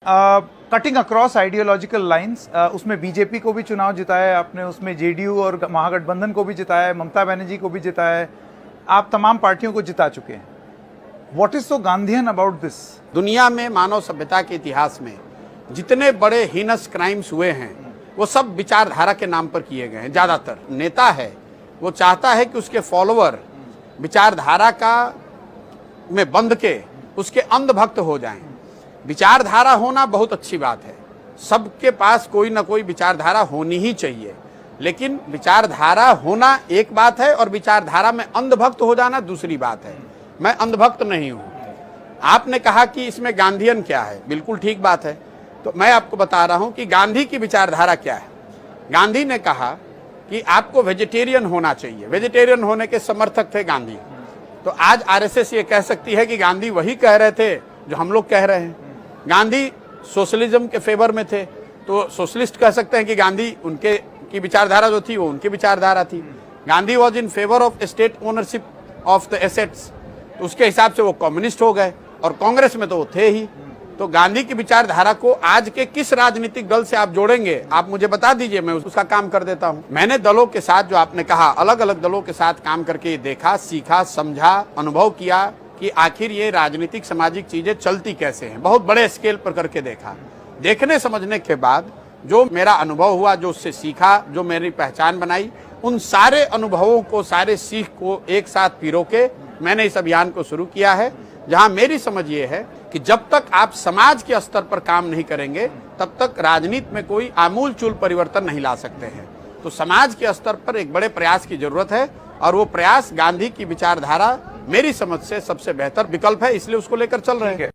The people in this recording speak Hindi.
कटिंग अक्रॉस आइडियोलॉजिकल लाइंस, उसमें बीजेपी को भी चुनाव जिताया है आपने, उसमें जेडीयू और महागठबंधन को भी जिताया है, ममता बनर्जी को भी जिताया है, आप तमाम पार्टियों को जिता चुके हैं। What is so Gandhian about this? दुनिया में मानव सभ्यता के इतिहास में जितने बड़े हीनस क्राइम्स हुए हैं वो सब विचारधारा के नाम पर किए गए हैं। ज्यादातर नेता है वो चाहता है कि उसके फॉलोअर विचारधारा का में बंध के उसके अंधभक्त हो जाएं। विचारधारा होना बहुत अच्छी बात है, सबके पास कोई ना कोई विचारधारा होनी ही चाहिए, लेकिन विचारधारा होना एक बात है और विचारधारा में अंधभक्त हो जाना दूसरी बात है। मैं अंधभक्त नहीं हूं। आपने कहा कि इसमें गांधीयन क्या है, बिल्कुल ठीक बात है। तो मैं आपको बता रहा हूं कि गांधी की विचारधारा क्या है। गांधी ने कहा कि आपको वेजिटेरियन होना चाहिए, वेजिटेरियन होने के समर्थक थे गांधी। तो आज आरएसएस ये कह सकती है कि गांधी वही कह रहे थे जो हम लोग कह रहे हैं। गांधी सोशलिज्म के फेवर में थे तो सोशलिस्ट कह सकते हैं कि गांधी उनके की विचारधारा जो थी वो उनकी विचारधारा थी। Gandhi was in favour of state ownership of the assets, तो उसके हिसाब से वो कम्युनिस्ट हो गए और कांग्रेस में तो वो थे ही। तो गांधी की विचारधारा को आज के किस राजनीतिक दल से आप जोड़ेंगे, आप मुझे बता दीजिए, मैं उसका काम कर देता हूं। मैंने दलों के साथ, जो आपने कहा, अलग अलग दलों के साथ काम करके देखा, सीखा, समझा, अनुभव किया कि आखिर ये राजनीतिक सामाजिक चीजें चलती कैसे हैं। बहुत बड़े स्केल पर करके देखा। देखने समझने के बाद जो मेरा अनुभव हुआ, जो उससे सीखा, जो मेरी पहचान बनाई, उन सारे अनुभवों को, सारे सीख को एक साथ पिरो के मैंने इस अभियान को शुरू किया है, जहां मेरी समझ ये है कि जब तक आप समाज के स्तर पर काम नहीं करेंगे तब तक राजनीति में कोई आमूलचूल परिवर्तन नहीं ला सकते हैं। तो समाज के स्तर पर एक बड़े प्रयास की जरूरत है और वो प्रयास गांधी की विचारधारा मेरी समझ से सबसे बेहतर विकल्प है, इसलिए उसको लेकर चल रहे हैं।